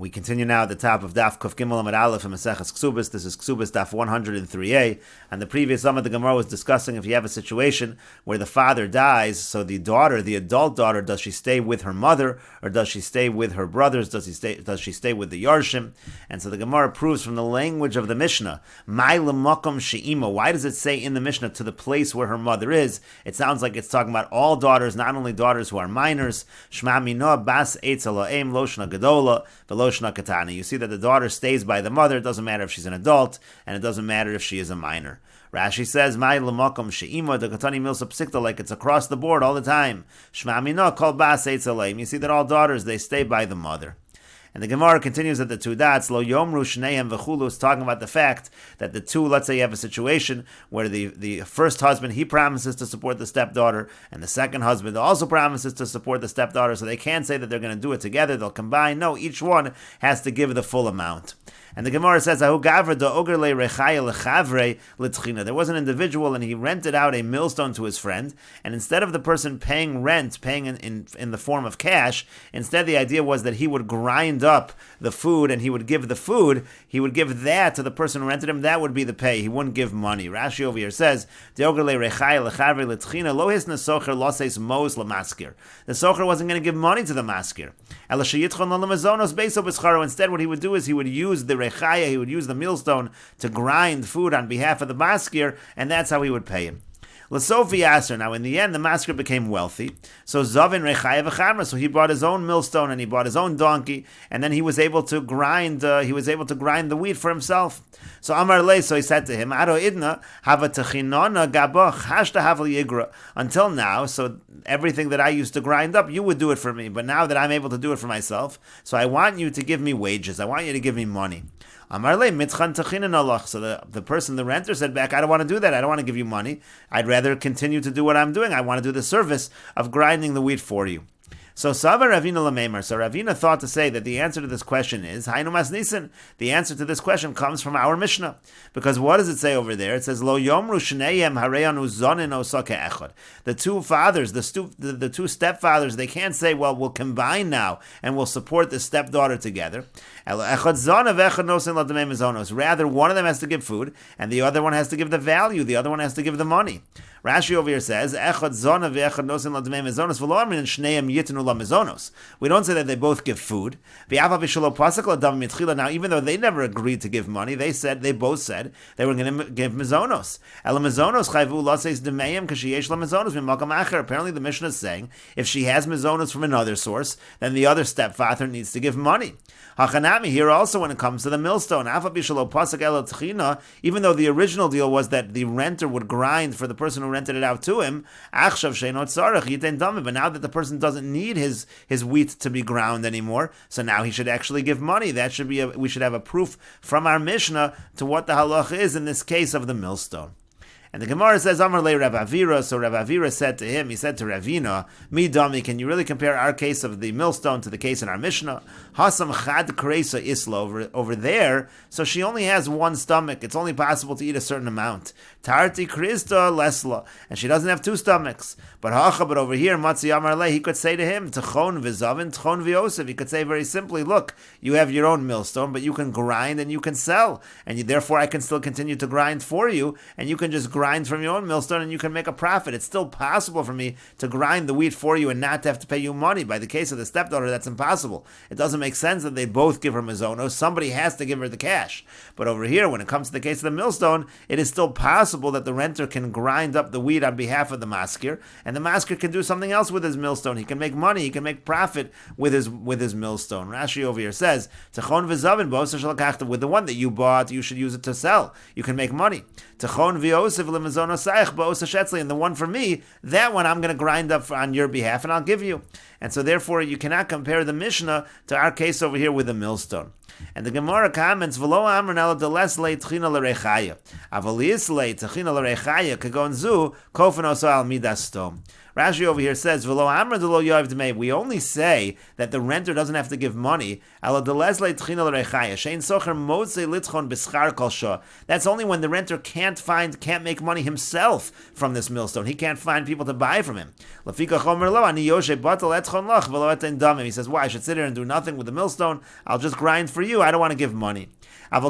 We continue now at the top of Daf Kuf Gimel Amud Aleph in Mesechet Kesuvos. This is Kesuvos Daf 103a. And the previous Amud the Gemara was discussing if you have a situation where the father dies, so the daughter, the adult daughter, does she stay with her mother or does she stay with her brothers? Does she stay with the Yarshim? And so the Gemara proves from the language of the Mishnah, Mai l'makom she'ima. Why does it say in the Mishnah to the place where her mother is? It sounds like it's talking about all daughters, not only daughters who are minors. Shma mino bas eitz elo'em loshna gedola v'lo katana. You see that the daughter stays by the mother. It doesn't matter if she's an adult, and it doesn't matter if she is a minor. Rashi says, "Mai l'makom she'ima the katani milsa psikta," like it's across the board all the time. Shma mina kol bas eitz elo'em. You see that all daughters, they stay by the mother. And the Gemara continues at the two dots, Lo Yomru Shneim V'chulu, is talking about the fact that the two, let's say you have a situation where the first husband, he promises to support the stepdaughter, and the second husband also promises to support the stepdaughter, so they can't say that they're going to do it together, they'll combine. No, each one has to give the full amount. And the Gemara says, there was an individual and he rented out a millstone to his friend, and instead of the person paying rent, paying in the form of cash, instead the idea was that he would grind up the food and he would give the food, he would give that to the person who rented him, that would be the pay, he wouldn't give money. Rashi over here says, the socher wasn't going to give money to the maskir. Instead what he would do is he would use the rechaya, he would use the millstone to grind food on behalf of the maskir, and that's how he would pay him. L'sofi Aser. Now, in the end, the masker became wealthy. So Zavin Rechaya v'Chamra. So he bought his own millstone and he bought his own donkey, and then he was able to grind. The wheat for himself. So Amar Le. So he said to him, Aro idna hava techinona gabo chashta havel yigra. Until now, so everything that I used to grind up, you would do it for me. But now that I'm able to do it for myself, so I want you to give me wages. I want you to give me money. Amar Le mitchan techinen alach. So the person, the renter, said back, I don't want to do that. I don't want to give you money. I'd rather continue to do what I'm doing. I want to do the service of grinding the wheat for you. So Sava Ravina Lamemar. So Ravina thought to say that the answer to this question is Hainu Mas Nisan. The answer to this question comes from our Mishnah. Because what does it say over there? It says Lo Yomru Shneyem Hareyanu Zonin Osake Echad. The two fathers, the two stepfathers, they can't say, well, we'll combine now and we'll support the stepdaughter together. Rather, one of them has to give food and the other one has to give the value, the other one has to give the money. Rashi over here says, we don't say that they both give food. Now, even though they never agreed to give money, they both said they were going to give mizonos. Apparently the Mishnah is saying, if she has mizonos from another source, then the other stepfather needs to give money. Here also, when it comes to the millstone, even though the original deal was that the renter would grind for the person who rented it out to him, but now that the person doesn't need his wheat to be ground anymore, so now he should actually give money. That should be we should have a proof from our Mishnah to what the halach is in this case of the millstone. And the Gemara says, Amar le Rav Avira. So Rav Avira said to him, he said to Ravina, Mi dami, can you really compare our case of the millstone to the case in our Mishnah? Hasam chad kreisa isla, over there, so she only has one stomach. It's only possible to eat a certain amount. Tarti krista lesla, and she doesn't have two stomachs. But over here, Matzi Amar le, he could say to him, Tchon v'zavin, Tchon v'yosef. He could say very simply, look, you have your own millstone, but you can grind and you can sell. And therefore I can still continue to grind for you, and you can just grind from your own millstone and you can make a profit. It's still possible for me to grind the wheat for you and not to have to pay you money. By the case of the stepdaughter, that's impossible. It doesn't make sense that they both give her mizonos. Somebody has to give her the cash. But over here, when it comes to the case of the millstone, it is still possible that the renter can grind up the wheat on behalf of the maskir, and the maskir can do something else with his millstone. He can make money, he can make profit with his millstone. Rashi over here says, Techon v'zavin b'osa shalakachta, with the one that you bought, you should use it to sell. You can make money. Techon v'yosef l'mizonos saich b'osa shetzli, and the one for me, that one I'm going to grind up on your behalf and I'll give you. And so therefore you cannot compare the Mishnah to our case over here with the millstone. And the Gemara comments, V'lo amrin ela delesle tchina l'rechaya. Avalisle tchina l'rechaya kagonzu kofanos al midas stom. Rashi over here says, "V'lo amra delo yoav dmei." We only say that the renter doesn't have to give money. Ala delesle tchina l'rechaya shein socher motze litchon b'schar kol shah. That's only when the renter can't make money himself from this millstone. He can't find people to buy from him. Lafika chomer lo ani yoshe batal etchon lach v'lo eten damim. He says, "Why? I should sit here and do nothing with the millstone. I'll just grind for you. I don't want to give money." But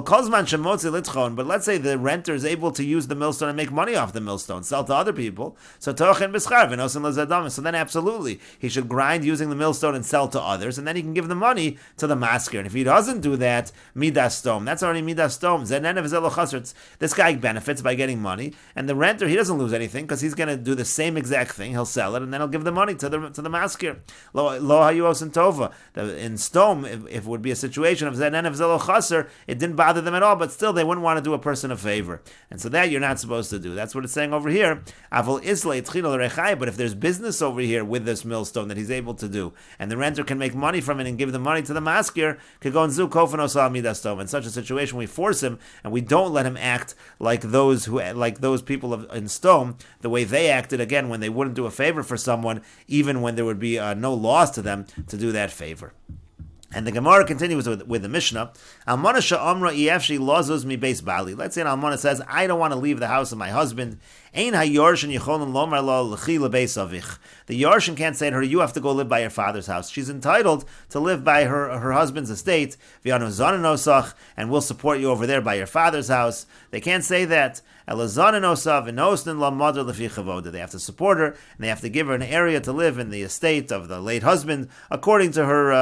let's say the renter is able to use the millstone and make money off the millstone, sell to other people. So then absolutely, he should grind using the millstone and sell to others, and then he can give the money to the masker. And if he doesn't do that, midas stom, that's already midas stom. This guy benefits by getting money, and the renter, he doesn't lose anything because he's going to do the same exact thing. He'll sell it, and then he'll give the money to the masker. In stom, if it would be a situation of zenenev zelo chaser, it didn't bother them at all, but still they wouldn't want to do a person a favor. And so that you're not supposed to do. That's what it's saying over here. But if there's business over here with this millstone that he's able to do, and the renter can make money from it and give the money to the masker, in such a situation we force him and we don't let him act like those people in Stone, the way they acted again when they wouldn't do a favor for someone, even when there would be no loss to them to do that favor. And the Gemara continues with the Mishnah. Almana she'amra ifshi lazuz mi beis bali. Let's say an almana says, I don't want to leave the house of my husband. Ein hayorshin yicholim lomar lo l'chi lebeis avich. The yorshin can't say to her, you have to go live by your father's house. She's entitled to live by her husband's estate. V'yanu zananosach, and we'll support you over there by your father's house. They can't say that. They have to support her, and they have to give her an area to live in the estate of the late husband, according to her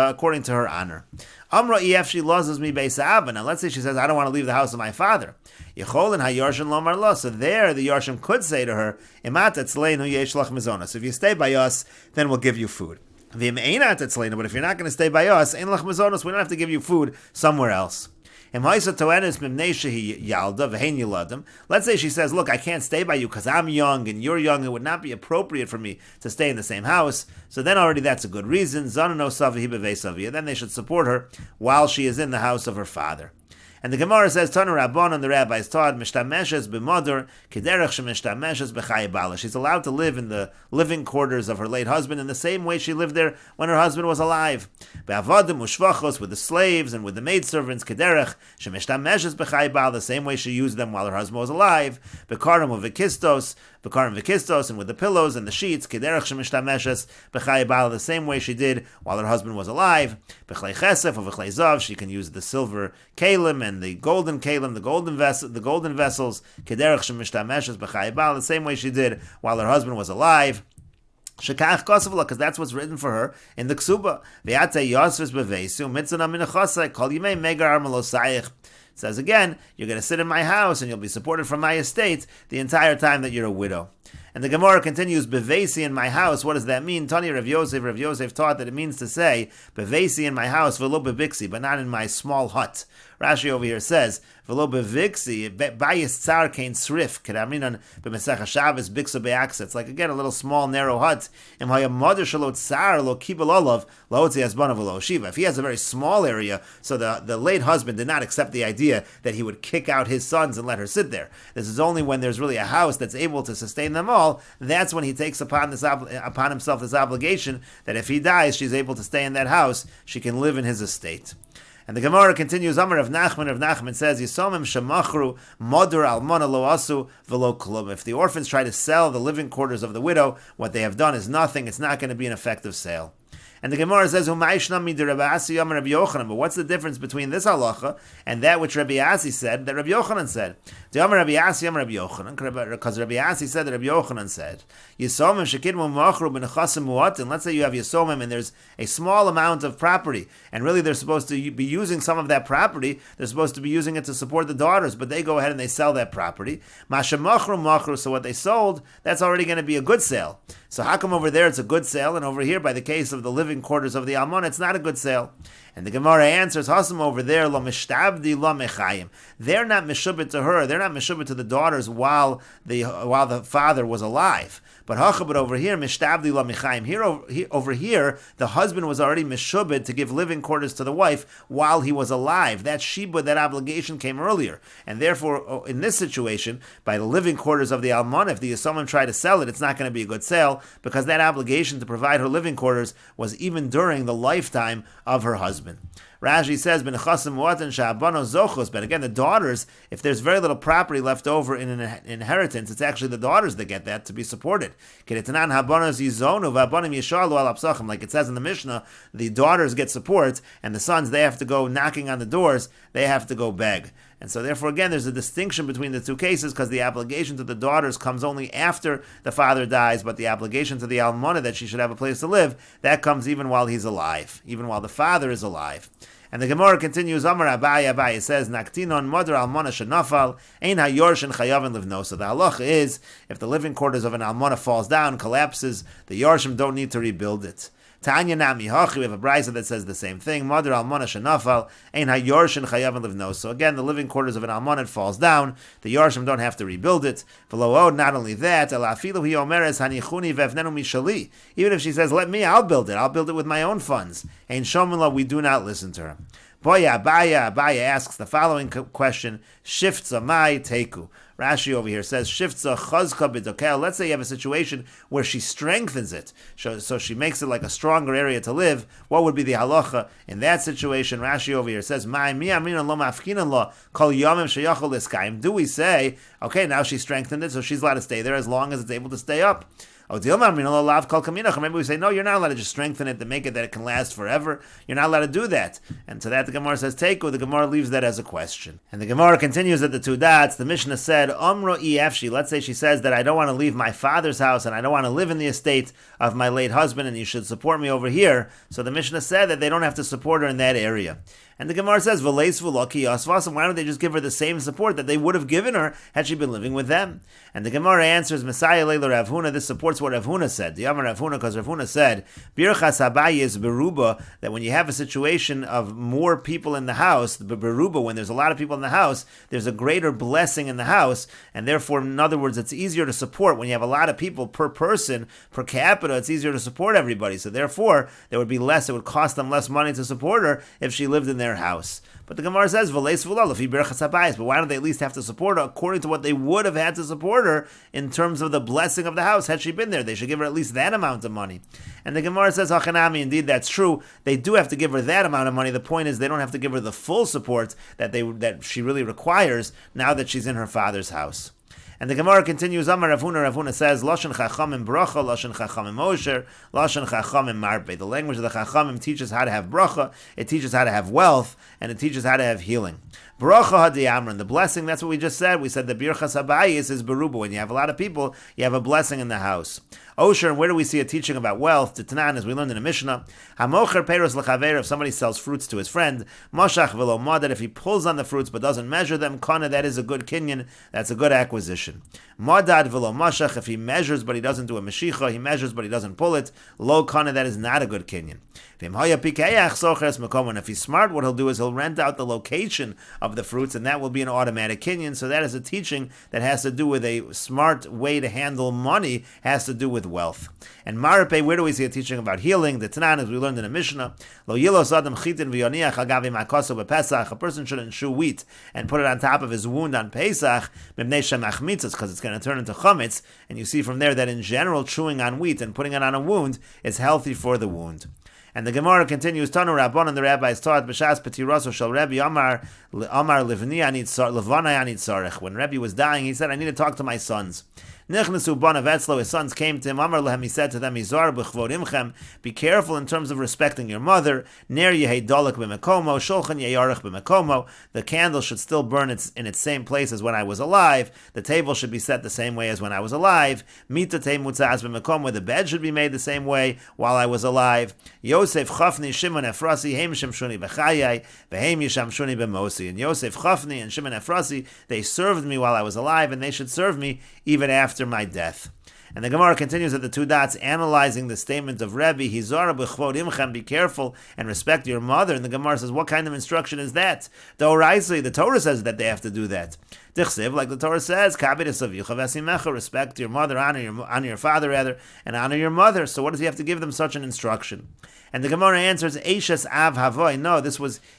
honor. Amra ifshi lazuz mi beis abba. Now let's say she says, I don't want to leave the house of my father. Yicholin hayorshin lomar lo. So there, the yorshin could say to her, Imat etzleinu yesh lach mizonos. If you stay by us, then we'll give you food. But if you're not going to stay by us, ein lach mizonos, we don't have to give you food somewhere else. Let's say she says, look, I can't stay by you because I'm young and you're young. It would not be appropriate for me to stay in the same house. So then already that's a good reason. Then they should support her while she is in the house of her father. And the Gemara says, Tanu Rabbanon, the rabbis taught, Mishtameshes b'modor, kederech shemishtameshes b'chayi bala. She's allowed to live in the living quarters of her late husband in the same way she lived there when her husband was alive. Be'avadim u'shvachos, with the slaves and with the maidservants, kederech shemishtameshes b'chayi bala, the same way she used them while her husband was alive. Bekarim u'vikistos, and with the pillows and the sheets, kederech shemishtameshes b'chayi bala, the same way she did while her husband was alive. B'chlei chesef or b'chlei zav, she can use the silver kalim and the golden kalim, the golden vessels, kederech shemishtameshes b'chayi bala, the same way she did while her husband was alive. Shekach kosavla, because that's what's written for her in the Ksuba. Ve'ate yosves b'veisu mitzana minachosai kol yimei megar armalosayich. It says again, you're going to sit in my house and you'll be supported from my estate the entire time that you're a widow. And the Gemara continues, Bevesi in my house. What does that mean? Tani Rav Yosef taught that it means to say, Bevesi in my house, velo beviksi, but not in my small hut. Rashi over here says, Velo beviksi, bayis tsar kein srif, kedaminan b'mesech Shabbos biksa be'aksa. It's like, again, a little small, narrow hut. Im hayam mother shalo tsar lo kibel olav, lo otzi asbana velo shiva. If he has a very small area, so the late husband did not accept the idea that he would kick out his sons and let her sit there. This is only when there's really a house that's able to sustain them all. That's when he takes upon himself this obligation that if he dies, she's able to stay in that house. She can live in his estate. And the Gemara continues, Amar of Nachman says, Yisomim shemachru modur almana lo asu velo klum. If the orphans try to sell the living quarters of the widow, what they have done is nothing. It's not going to be an effective sale. And the Gemara says, but what's the difference between this halacha and that which Rabbi Asi said, that Rabbi Yochanan said? Because Rabbi Asi said that Rabbi Yochanan said, let's say you have Yisomim and there's a small amount of property, and really they're supposed to be using some of that property, they're supposed to be using it to support the daughters, but they go ahead and they sell that property. So what they sold, that's already going to be a good sale. So how come over there it's a good sale, and over here, by the case of the living quarters of the Almon, it's not a good sale? And the Gemara answers, Hasam over there, lo mishtabdi lo mechayim. They're not meshubit to her, they're not meshubit to the daughters while the father was alive. But over here, mishtabdi lo mechayim. Over here, the husband was already meshubit to give living quarters to the wife while he was alive. That shibud, that obligation came earlier. And therefore, in this situation, by the living quarters of the almana, if someone tried to sell it, it's not going to be a good sale, because that obligation to provide her living quarters was even during the lifetime of her husband. Rashi says, but again, the daughters, if there's very little property left over in an inheritance, it's actually the daughters that get that to be supported. Like it says in the Mishnah, the daughters get support, and the sons, they have to go knocking on the doors, they have to go beg. And so therefore, again, there's a distinction between the two cases, because the obligation to the daughters comes only after the father dies, but the obligation to the almana, that she should have a place to live, that comes even while he's alive, even while the father is alive. And the Gemara continues, Amar Abaye says, Naktinon mother almana shenafal, ein hayorshin chayavin livno. So the halacha is, if the living quarters of an almana falls down, collapses, the yorshim don't need to rebuild it. Tanya nami hachi, we have a brisa that says the same thing. Mother almana shenafal, ein hayorshin chayavin livno. So again, the living quarters of an almana falls down, the yorshim don't have to rebuild it. V'lo, not only that, elafilu hi omeres hanichuni vevnenu mishali. Even if she says, let me, I'll build it with my own funds. Ein shomila, we do not listen to her. Boya Abaya asks the following question: Shiftza mai teku. Rashi over here says, Shiftza chazka b'dokel. Let's say you have a situation where she strengthens it, so she makes it like a stronger area to live. What would be the halacha in that situation? Rashi over here says, Mai mi amina lo mafkinan lo kol yomim sheyachol iskayim. Do we say, okay, now she strengthened it, so she's allowed to stay there as long as it's able to stay up? Maybe we say, no, you're not allowed to just strengthen it to make it that it can last forever. You're not allowed to do that. And to that the Gemara says, Teiku, the Gemara leaves that as a question. And the Gemara continues at the two dots. The Mishnah said, Omro efshi. Let's say she says that I don't want to leave my father's house and I don't want to live in the estate of my late husband and you should support me over here. So the Mishnah said that they don't have to support her in that area. And the Gemara says, why don't they just give her the same support that they would have given her had she been living with them? And the Gemara answers, Messiah Leila Rav Huna, this supports what Rav Huna said. The Yamar Rav Huna, because Rav Huna said, Birchas Habayi is beruba, that when you have a situation of more people in the house, the beruba, when there's a lot of people in the house, there's a greater blessing in the house, and therefore, in other words, it's easier to support. When you have a lot of people per person, per capita, it's easier to support everybody. So therefore, there would be less, it would cost them less money to support her if she lived in their house. But the Gemara says, but why don't they at least have to support her according to what they would have had to support her in terms of the blessing of the house had she been there? They should give her at least that amount of money. And the Gemara says, Hachanami, indeed that's true. They do have to give her that amount of money. The point is they don't have to give her the full support that she really requires now that she's in her father's house. And the Gemara continues, Amar Rav Huna, Rav Huna says, Lashon Chachamim bracha, Lashon Chachamim osher, Lashon Chachamim marpe. The language of the Chachamim teaches how to have bracha, it teaches how to have wealth, and it teaches how to have healing. Bracha hadiyamran, the blessing, that's what we just said. We said the birchas habayis is beruba. When you have a lot of people, you have a blessing in the house. Osher, and where do we see a teaching about wealth? Titanan, as we learned in the Mishnah, Hamocher peros lechaver, if somebody sells fruits to his friend, Moshach velo madad, if he pulls on the fruits but doesn't measure them, kana, that is a good kinyan, that's a good acquisition. Madad velo mashach, if he measures but he doesn't do a meshicha, he measures but he doesn't pull it, lo kana, that is not a good kinyan. And if he's smart, what he'll do is he'll rent out the location of the fruits, and that will be an automatic kinyan. So that is a teaching that has to do with a smart way to handle money, has to do with wealth. And Marape, where do we see a teaching about healing? The Tanan, as we learned in the Mishnah, Lo yilos adam chitin v'yoniach agavi makaso b'Pesach. A person shouldn't chew wheat and put it on top of his wound on Pesach, mibnei shemach mitzvos, because it's going to turn into chametz. And you see from there that in general, chewing on wheat and putting it on a wound is healthy for the wound. And the Gemara continues, Tanu Rabban, and the rabbis taught, B'shas Petiraso Shal Rebbe Amar Livni Anid Levanai Anid Sarech. When Rebbe was dying, he said, I need to talk to my sons. Nichnesu banav etzlo, his sons came to him. Amar lehem, he said to them, Izar b'chvod imchem, be careful in terms of respecting your mother. Ner yehei dolek b'mekomo, shulchan yeyarech b'mekomo. The candle should still burn in its same place as when I was alive. The table should be set the same way as when I was alive. Mita te mutzaz b'mekomo, the bed should be made the same way while I was alive. Yosef chafni Shimon Efrasi, heim shemshuni b'chayai, v'heim yishamshuni b'mosi. And Yosef chafni and Shimon Efrasi, they served me while I was alive, and they should serve me even after my death. And the Gemara continues at the two dots, analyzing the statement of Rebbe, Hizara b'chvod imchem, be careful and respect your mother. And the Gemara says, what kind of instruction is that? The Torah says that they have to do that. Dichsiv, like the Torah says, respect your mother, honor your father rather, and honor your mother. So what does he have to give them such an instruction? And the Gemara answers, Eishes Av Havoy. No,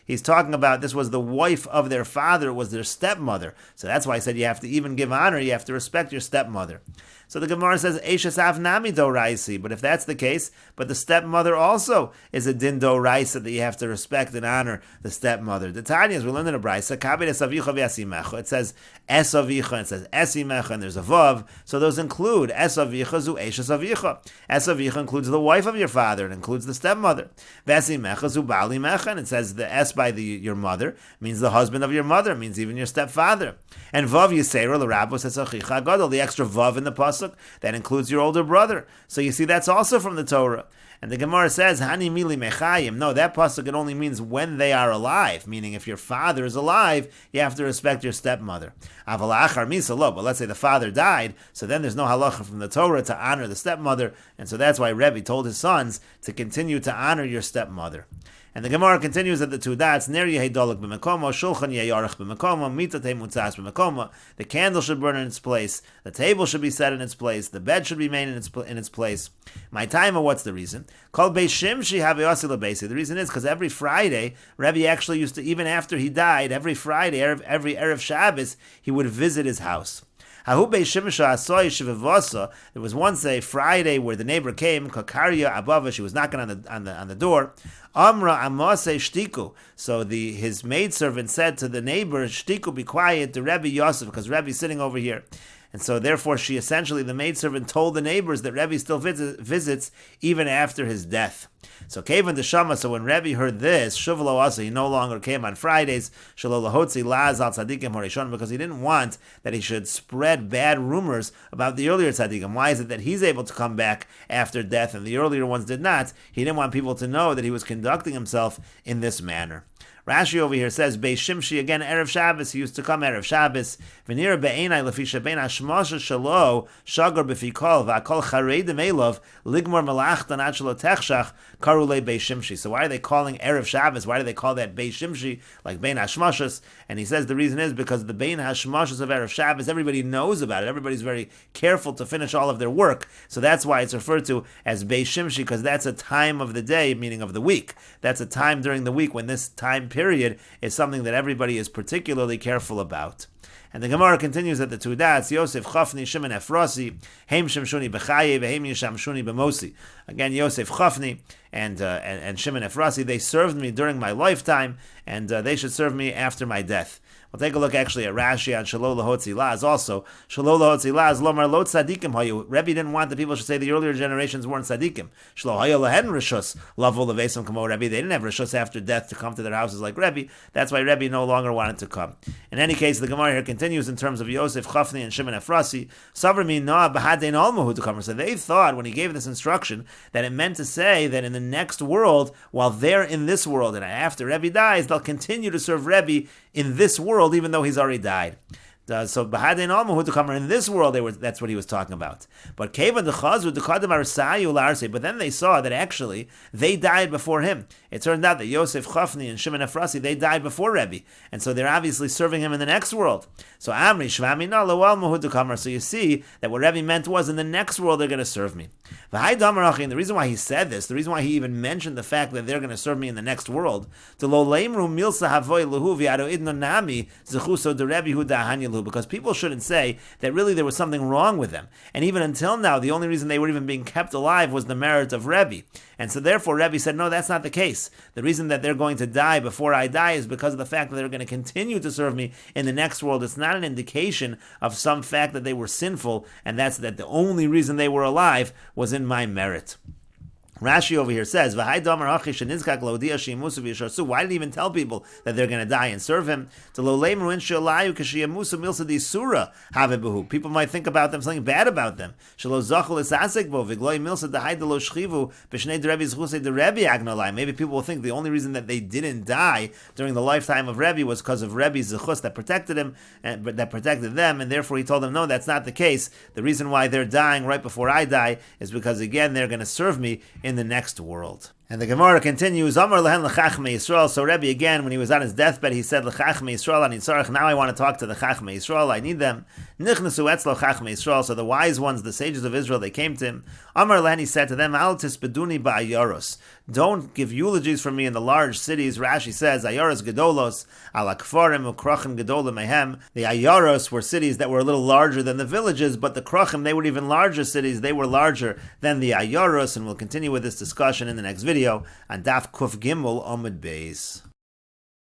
he's talking about, this was the wife of their father, it was their stepmother. So that's why I said you have to even give honor, you have to respect your stepmother. So the Gemara says, Eishes Av Nami Do Raisi. But if that's the case, but the stepmother also is a din do raisa, that you have to respect and honor the stepmother. The Tanya, as we learned in a brisa, Kabed Es Avicha V'Yasimecha. It says Es Avicha, and it says Esimecha, and there's a Vav. So those include Es Avicha Zu Eishes Avicha. Es Avicha includes the wife of your father, it includes the stepmother. V'Esimecha Zu Bali Mecha, and it says the S by your mother means the husband of your mother, means even your stepfather. And Vav Yisera L'Rabos Es Achicha Gadol, the extra Vav in the pasuk, that includes your older brother. So you see, that's also from the Torah. And the Gemara says, Hani mili mechayim. No, that pasuk, it only means when they are alive, meaning if your father is alive, you have to respect your stepmother. Aval achar misa lo, but let's say the father died, so then there's no halacha from the Torah to honor the stepmother, and so that's why Rebbe told his sons to continue to honor your stepmother. And the Gemara continues at the two dots, Ner yehei dolek b'mekomo, shulchan yehei yarech b'mekomo, mita tei mutzas b'mekomo. The candle should burn in its place, the table should be set in its place, the bed should be made in its place. My timer, what's the reason? Kol beis shimshi haveyosi lebesi. The reason is because every Friday, Rebbe actually used to, even after he died, every Friday, every Erev Shabbos, he would visit his house. There was once a Friday where the neighbor came, Kakaria Abava, she was knocking on the door. Amra Amase Shtiku. So his maidservant said to the neighbor, Shtiku, be quiet, to Rebbe Yosef, because Rebbe's sitting over here. And so therefore the maidservant told the neighbors that Rebbe still visits even after his death. So Kevan the Shama, so when Rebbe heard this, Shuvalo Asa, he no longer came on Fridays, Shalolahotzi Laz al Tzadikim Horishon, because he didn't want that he should spread bad rumors about the earlier Tzadikim. Why is it that he's able to come back after death and the earlier ones did not? He didn't want people to know that he was conducting himself in this manner. Rashi over here says, Beis Shimshi, again, Erev Shabbos, he used to come Erev Shabbos, V'nira be'enai lefisha bein hashmosha shalo, shagar b'fikol, v'akol charedim elov, ligmor melachtan ad shalo techshach, karule Beis Shimshi. So why are they calling Erev Shabbos? Why do they call that Beis Shimshi, like Bein Hashmoshas? And he says the reason is because the Bein Hashmoshas of Erev Shabbos, everybody knows about it. Everybody's very careful to finish all of their work. So that's why it's referred to as Beis Shimshi, because that's a time of the day, meaning of the week. That's a time during the week when this time period is something that everybody is particularly careful about. And the Gemara continues at the two dots, Yosef Chafni Shimon Efrosi, Heim Shemshuni Bechaye, Heim Yishamshuni Bemosi. Again, Yosef Chafni and Shimon Efrosi, they served me during my lifetime, and they should serve me after my death. We'll take a look actually at Rashi on Shalol Lahotzi Laz also. Shalol Lahotzi Laz, Lomar Lot Tzadikim Hayu. Rebbe didn't want the people to say the earlier generations weren't Tzadikim. Shlo Hayu Lehen Rishus, Lavo Levesam Kamo Rebbe. They didn't have Rishus after death to come to their houses like Rebbe. That's why Rebbe no longer wanted to come. In any case, the Gemara here continues in terms of Yosef Chafni and Shimon Efrasi. Savrami Noah Bahadein Almahu to come. So they thought when he gave this instruction that it meant to say that in the next world, while they're in this world and after Rebbe dies, they'll continue to serve Rebbe in this world, even though he's already died. So Bahadein Almahu to come in this world, that's what he was talking about. But Kevan the Chazu the Kadam Arsayu Larse, but then they saw that actually they died before him. It turned out that Yosef Chafni and Shimon Efrasi, they died before Rebbe, and so they're obviously serving him in the next world. So Amri Shvami Na Lawal Mahud to come. So you see that what Rebbe meant was in the next world they're going to serve me. And the reason why he said this, the reason why he even mentioned the fact that they're going to serve me in the next world, because people shouldn't say that really there was something wrong with them. And even until now, the only reason they were even being kept alive was the merit of Rebbe. And so therefore Rebbe said, no, that's not the case. The reason that they're going to die before I die is because of the fact that they're going to continue to serve me in the next world. It's not an indication of some fact that they were sinful, and that's that the only reason they were alive was in my merit. Rashi over here says, why did he even tell people that they're going to die and serve him? People might think about them, something bad about them. Maybe people will think the only reason that they didn't die during the lifetime of Rebbe was because of Rebbe's zechus that protected him, and that protected them, and therefore he told them, no, that's not the case. The reason why they're dying right before I die is because, again, they're going to serve me in the next world. And the Gemara continues, Amar lehen l'chachmei Yisrael. So Rebbe, again, when he was on his deathbed, he said, l'chachmei Yisrael ani tzarech. Now I want to talk to the chachmei Yisrael. I need them. Nichnesu etzlo chachmei Yisrael. So the wise ones, the sages of Israel, they came to him. Amar lehen, he said to them, Al tispeduni ba'ayoros. Don't give eulogies for me in the large cities. Rashi says, Ayoros gedolos, al akfarim u'krachim gedolim mehem. The Ayoros were cities that were a little larger than the villages, but the krachim, they were even larger cities. They were larger than the Ayoros. And we'll continue with this discussion in the next video on Daf Kuf Gimel Amud Beis.